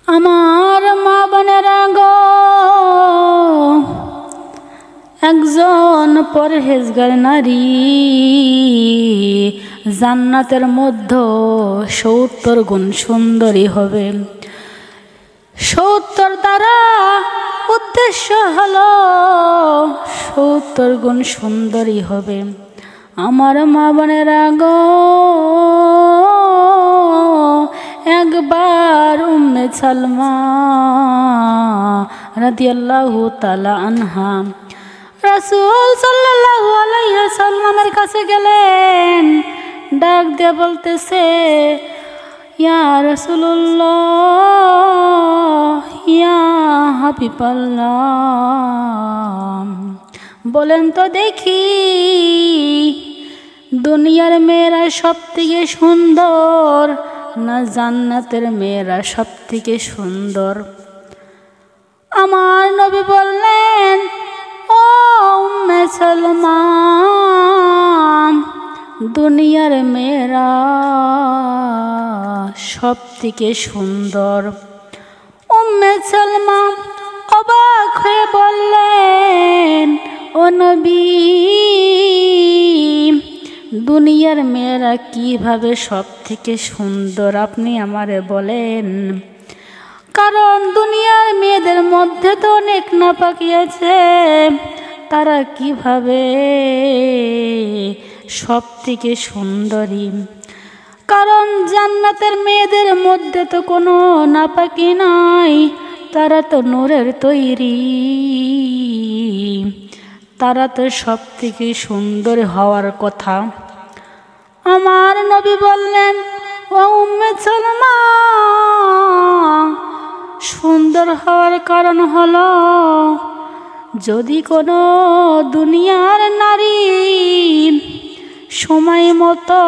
আমার মা বোনেরা গো, একজন পরহেজগার নারী জান্নাতের মধ্যে ৭০ গুণ সুন্দরী হবে। ৭০ দ্বারা উদ্দেশ্য হলো ৭০ গুণ সুন্দরী হবে। আমার মা বোনেরা গো, একবার উম্মে সালমা রাদিয়াল্লাহু তাআলা আনহা রাসূল সাল্লাল্লাহু আলাইহি ওয়াসাল্লামের কাছে গেলেন। ডাক দিয়ে বলতেছে, ইয়া রাসূলুল্লাহ, ইয়া হাবিবাল্লাহ, বলেন তো দেখি দুনিয়ার মেয়েরা সব থেকে সুন্দর না জান্নাতের মেয়েরা সব থেকে সুন্দর? আমার নবী বললেন, ও উম্মে সালমা, দুনিয়ার মেয়েরা সব থেকে সুন্দর। উম্মে সালমা অবাক হয়ে বললেন, ও নবী, দুনিয়ার মেয়েরা কিভাবে সব থেকে সুন্দর আপনি আমারে বলেন? কারণ দুনিয়ার মেয়েদের মধ্যে তো অনেক নাপাকি আছে, তারা কিভাবে সব থেকে সুন্দরী? কারণ জান্নাতের মেয়েদের মধ্যে তো কোনো নাপাকি নাই, তারা তো নূরের তৈরি, তারা তো সব থেকে সুন্দর হওয়ার কথা। আমার নবী বললেন, ও উম্মে সালমা, সুন্দর হওয়ার কারণ হলো যদি কোনো দুনিয়ার নারী সময় মতো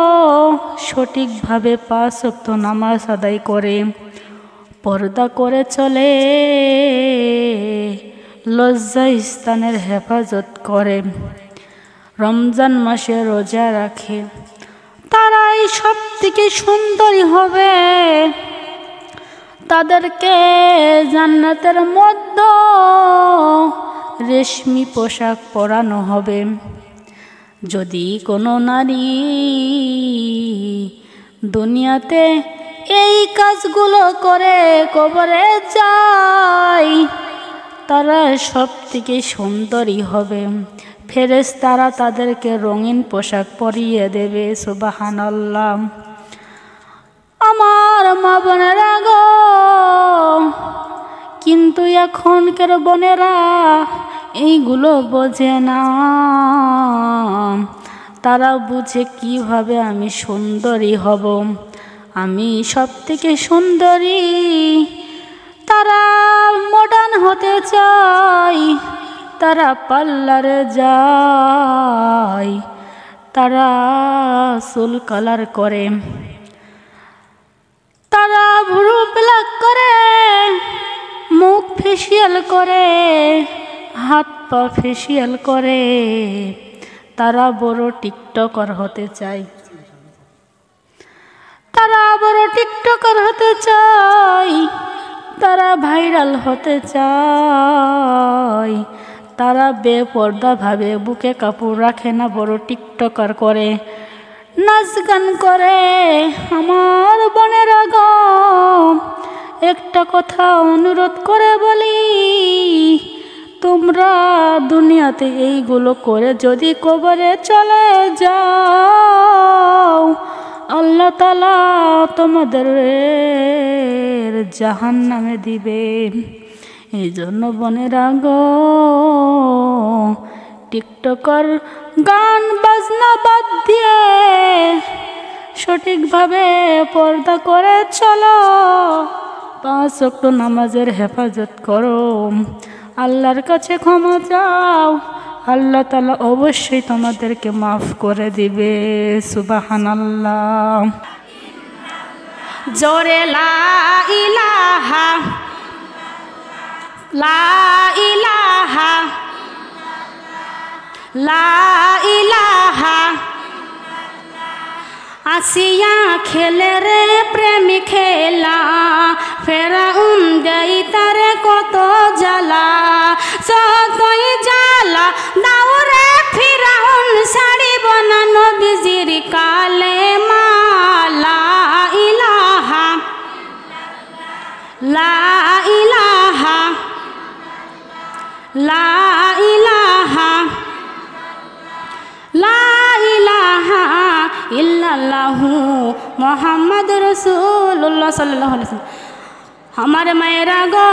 সঠিকভাবে ৫ ওয়াক্ত নামাজ আদায় করে, পর্দা করে চলে, লজ্জা স্থানের হেফাজত করে, রমজান মাসে রোজা রাখে, তারাই সব থেকে সুন্দরী হবে। তাদেরকে জান্নাতের মধ্যে রেশমি পোশাক পরানো হবে। যদি কোনো নারী দুনিয়াতে এই কাজগুলো করে কবরে যায়, তারা সব থেকে সুন্দরী হবে। ফেরেশতারা তাদেরকে রঙিন পোশাক পরিয়ে দেবে। সুবহানাল্লাহ। আমার মা বোনেরা গো, কিন্তু এখনকার বোনেরা এইগুলো বোঝে না। তারা বুঝে কিভাবে আমি সুন্দরী হব, আমি সব থেকে সুন্দরী। তারা মডার্ন হতে চায়, তারা পার্লারে যায়, তারা চুল কালার করে, তারা ভুরু প্লাক করে, মুখ ফেসিয়াল করে, হাত পা ফেসিয়াল করে। তারা বড় টিকটকার হতে চায়, তারা বড় টিকটকার হতে চায়, তারা ভাইরাল হতে চায়। তারা বেপর্দা ভাবে বুকে কাপড় রাখে না, বড় টিকটকার করে, নাচ গান করে। আমার বোনেরা গো, একটা কথা অনুরোধ করে বলি, তোমরা দুনিয়াতে এইগুলো করে যদি কবরে চলে যাও, আল্লাহ তাআলা তোমাদের জাহান্নামে দিবে। এই জন্য বোনেরা গো, টিকটকার গান বাজনা বাদ দিয়ে সঠিকভাবে পর্দা করে চলো, ৫ ওয়াক্ত নামাজের হেফাজত করো, আল্লাহর কাছে ক্ষমা চাও, আল্লাহ তাআলা অবশ্যই তোমাদেরকে মাফ করে দিবে। সুবহানাল্লাহ। জোরে লা ইলাহা, লা ইলাহা, লা ইলাহা। আসিয়া খেলে রে প্রেম খেলা, ফেরাউন যাইতারে কত জ্বালা, যতই জ্বালা দাউরে ফিরাউন ছাড়িব না নবীজির কালেমা। লা ইলাহা লা ইলাহা লা ইলাহা লা ইলাহা ইল্লাল্লাহু মুহাম্মাদুর রাসূলুল্লাহ সাল্লাল্লাহু আলাইহি ওয়াসাল্লাম। আমার মায়েরা গো,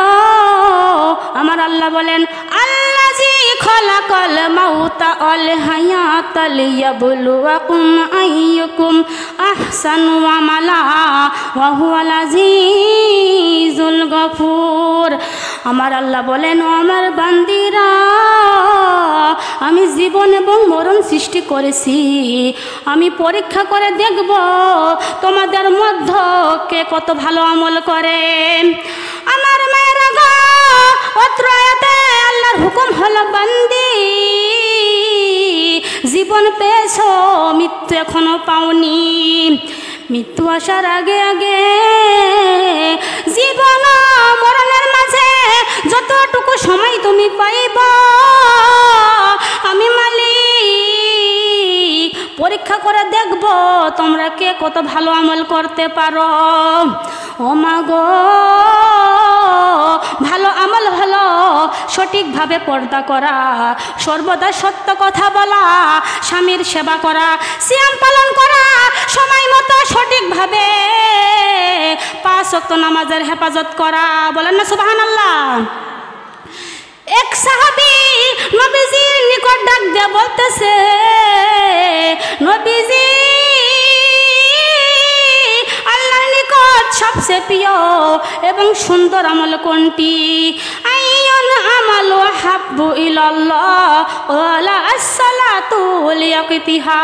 আমার আল্লাহ বলেন আল্লাযী খালাকাল মাউতা ওয়াল হায়াতা লিয়াবলুয়াকুম আইয়ুকুম আহসানু আমালা ওয়া হুয়াল আজিজুল গফুর। আমার আল্লাহ বলেন ও আমার বান্দিরা, আমি জীবন এবং মরণ সৃষ্টি করেছি, আমি পরীক্ষা করে দেখব তোমাদের মধ্যে কে কত ভালো আমল করে। আমার মায়েরা গো, অত্র আয়াতে আল্লাহর হুকুম হলো বান্দি, জীবন পেয়েছো, মৃত্যু এখনো পাওনি। মৃত্যু আসার আগে আগে জীবন মরণের মাঝে যতটুকু সময় তুমি পাইব, আমি মালিক পরীক্ষা করে দেখব তোমরা কে কত ভালো আমল করতে পারো। ও মা গো, ভালো আমল হলো সঠিকভাবে পর্দা করা, সর্বদা সত্য কথা বলা, স্বামীর সেবা করা, সিয়াম পালন করা, সময় মতো সঠিকভাবে 5 ওয়াক্ত নামাজের হেফাজত করা। বলেন না সুবহানাল্লাহ। এক সাহাবী নবীজির নিকট ডাক দিয়ে বলতেছে, নবীজি আল্লাহর নিকট সবচেয়ে প্রিয় এবং সুন্দর আমল কোনটি? আইয়ুল আমালু হাব্বু ইলাল্লাহ ওয়ালা আসসালাতু লিওয়াক্তিহা।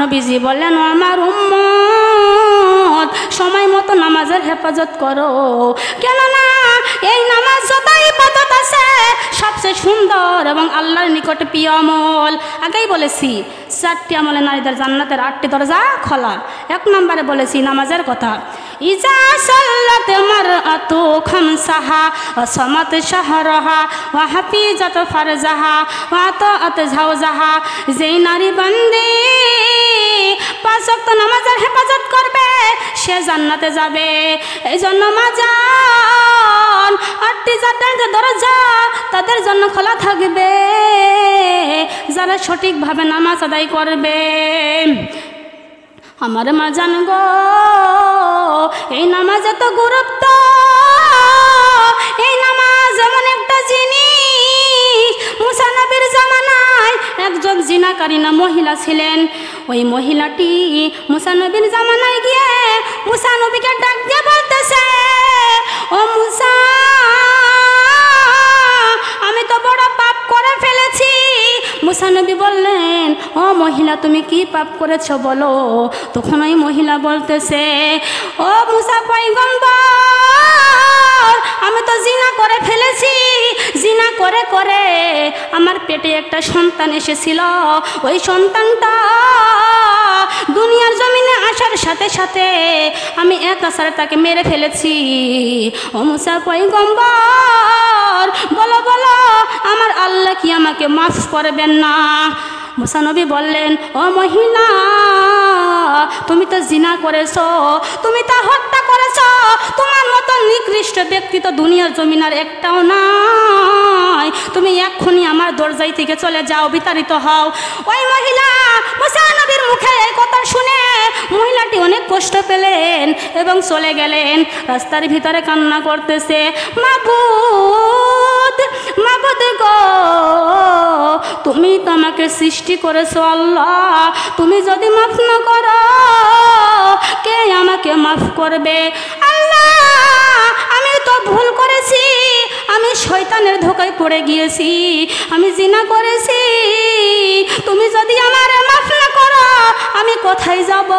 নবীজি বললেন আমার উম্মত, সময় মতো নামাজের হেফাজত করো, কেননা এই নামাজ যত ইবাদত আছে সবচেয়ে সুন্দর এবং আল্লাহর নিকটে প্রিয় আমল। আগেই বলেছি 4টি আমলে নারীদের জান্নাতের 8টি দরজা খোলা। 1 নম্বরে বলেছি নামাজের কথা। ইজা সাল্লাত মারআতু খামসাহা ওয়া সামাত শাহরাহা ওয়া হাফিজাত ফারজাহা ওয়া আতাআত যাওজাহা। যেই নারী বান্দি 5 ওয়াক্ত নামাজের হেফাজত করবে সে জান্নাতে যাবে। এই জন্য মাজান 8টি জান্নাতের দরজা তাদের জন্য খোলা থাকবে যারা সঠিকভাবে নামাজ আদায় করবে। আমার মা জান গো, এই নামাজ এত গুরুত্ব, এই নামাজ এমন একটা জিনিস। মুসা নবীর জামানায় একজন জিনাকারিনা মহিলা ছিলেন। ওই মহিলাটি মুসা নবীর জামানায় গিয়ে মুসা নবীকে ডাক দিয়ে বলতেছে, ও মুসা, আমি তো বড় পাপ করে ফেলেছি। মুসা নবী বললেন, ও মহিলা তুমি কি পাপ করেছো বলো। তখন ওই মহিলা বলতেছে, ও মুসা পয়গম্বর, আমি তো জিনা করে ফেলেছি। জিনা করে করে আমার পেটে একটা সন্তান এসেছিল, ওই সন্তানটা দুনিয়ার জমিনে আসার সাথে সাথে আমি এক আছাড়ে তাকে মেরে ফেলেছি। ও মুসা পয়গম্বর, বলো বলো আমার আল্লাহ কি আমাকে মাফ করবেন না? মুসা নবী বললেন, ও মহিলা, তুমি তো জিনা করেছো, তুমি তা হত্যা করেছো, তোমার মতো নিকৃষ্ট ব্যক্তি তো দুনিয়ার জমিন আর একটাও নাই। তুমি এক্ষুনি আমার দরজায় থেকে চলে যাও, বিতাড়িত হও। ওই মহিলা মুসা নবীর মুখে এই কথা শুনে মহিলাটি অনেক কষ্ট পেলেন এবং চলে গেলেন। রাস্তার ভিতরে কান্না করতেছে, মাবুদ, মাবুদ গো, তুমি তো আমাকে সৃষ্টি করেছো আল্লাহ, তুমি যদি মাফ না করো কে আমাকে মাফ করবে? আল্লাহ, আমি তো ভুল করেছি, আমি শয়তানের ধোকায় পড়ে গিয়েছি, আমি জিনা করেছি। তুমি যদি আমারে মাফ না করো আমি কোথায় যাব?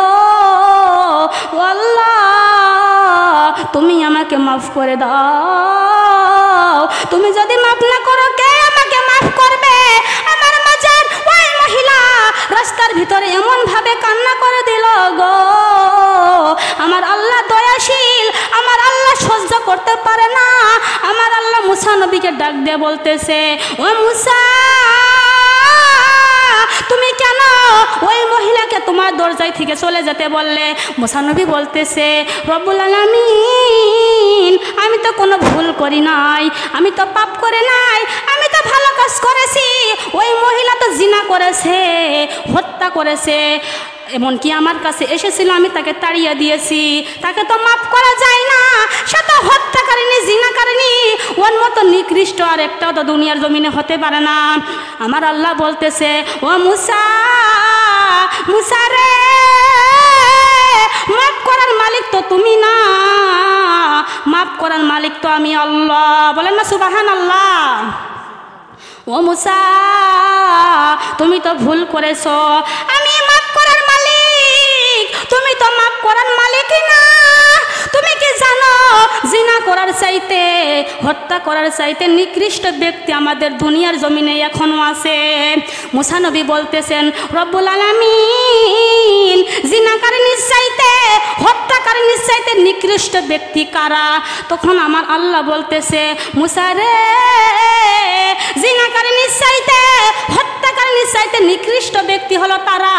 আল্লাহ, তুমি আমাকে মাফ করে দাও। তুমি যদি মাফ না করো কে আমাকে মাফ করবে? আমার মাঝের ওই মহিলা রাস্তার ভিতরে এমন ভাবে কান্না করে দিল গো, আমার আল্লাহ দয়াশীল, আমার আল্লাহ সহ্য করতে পারে না। মুসা নবীকে ডাক দিয়ে বলতেছে, ও মুসা, তুমি কেন ওই মহিলাকে তোমার দরজায় থেকে চলে যেতে বললে? মুসা নবী বলতেছে, রব্বুল আলামিন, আমি তো কোনো ভুল করি নাই, আমি তো পাপ করে নাই, আমি তো ভালো কাজ করেছি। ওই মহিলা তো জিনা করেছে, হত্যা করেছে, এমনকি আমার কাছে এসেছিল, আমি তাকে তাড়িয়ে দিয়েছি, তাকে তো মাফ করা যায় না। সে তো হত্যাকারিনী, জিনাকারিনী, ওর মতো নিকৃষ্ট আর একটাও তো দুনিয়ার জমিনে হতে পারে না। আমার আল্লাহ বলতেছে, ও মুসা, মুসা রে, মাফ করার মালিক তো তুমি না, মাফ করার মালিক তো আমি আল্লাহ। বলেন না সুবহানাল্লাহ। ও মুসা, তুমি তো ভুল করেছো, আমি মাফ করার মালিক, তুমি তো মাফ করার মালিকই না। তুমি কি জানো, জিনা করার চাইতে, হত্যা করার চাইতে নিকৃষ্ট ব্যক্তি আমাদের দুনিয়ার জমিনে এখনো আছে। মুসা নবী বলতেছেন, রব্বুল আলামিন, জিনাকারিনীর চাইতে, হত্যাকারিনীর চাইতে নিকৃষ্ট ব্যক্তি কারা? তখন আমার আল্লাহ বলতেছে, মুসা রে, জিনাকারিনীর চাইতে, হত্যাকারিনীর চাইতে নিকৃষ্ট ব্যক্তি হলো তারা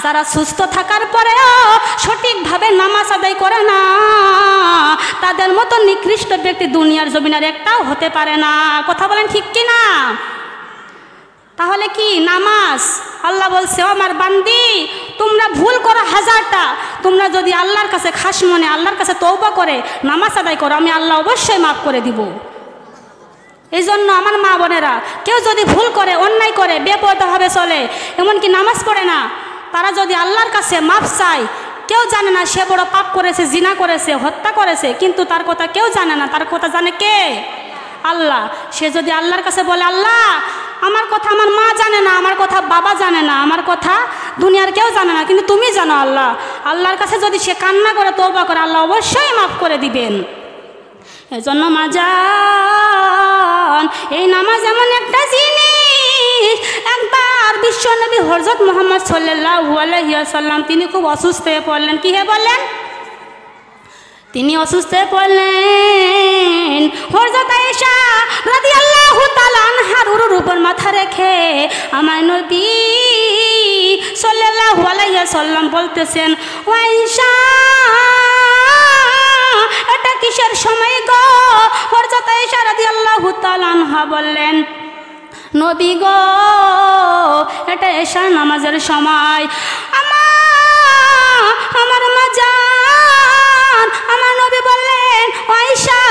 যারা সুস্থ থাকার পরেও সঠিকভাবে নামাজ আদায় করে না। তাদের মতো নিকৃষ্ট ব্যক্তি দুনিয়ার জমিনের একটাও হতে পারে না। কথা বলেন ঠিক কি না? তাহলে কি নামাজ, আল্লাহ বলছে, আমার বান্দি, তোমরা ভুল করো হাজারটা, তোমরা যদি আল্লাহর কাছে খাস মনে, আল্লাহর কাছে তওবা করে নামাজ আদায় করো, আমি আল্লাহ অবশ্যই মাফ করে দিব। এই জন্য আমার মা বোনেরা, কেউ যদি ভুল করে, অন্যায় করে, বেপরোয়াভাবে চলে, এমনকি নামাজ পড়ে না, তারা যদি আল্লাহর কাছে মাফ চায়, কেউ জানে না সে বড় পাপ করেছে, জিনা করেছে, হত্যা করেছে, কিন্তু তার কথা কেউ জানে না, তার কথা জানে কে? আল্লাহ। সে যদি আল্লাহর কাছে বলে, আল্লাহ, আমার কথা আমার মা জানে না, আমার কথা বাবা জানে না, আমার কথা দুনিয়ার কেউ জানে না, কিন্তু তুমি জানো আল্লাহ, আল্লাহর কাছে যদি সে কান্না করে, তওবা করে, আল্লাহ অবশ্যই মাফ করে দিবেন। এজন্য মাজান, এই নামাজ এমন একটা জিনিস, একবার বিশ্বনবী হযরত মুহাম্মদ সাল্লাল্লাহু আলাইহি ওয়াসাল্লাম, তিনি খুব অসুস্থ হয়ে পড়লেন। কি হয়ে বললেন? তিনি অসুস্থ হয়ে পড়লেন। হযরত আয়েশা রাদিয়াল্লাহু তাআলা আনহার উরুর উপর মাথা রেখে আমার নবী সাল্লাল্লাহু আলাইহি ওয়াসাল্লাম বলতেছেন, ও আয়েশা, এটা কিসের সময় গো? হযরত আয়েশা রাদিয়াল্লাহু তাআলা আনহা বললেন, নবী গো, এটা এশার নামাজের সময়। আমার মা জান, আমার নবী বললেন, আয়েশা,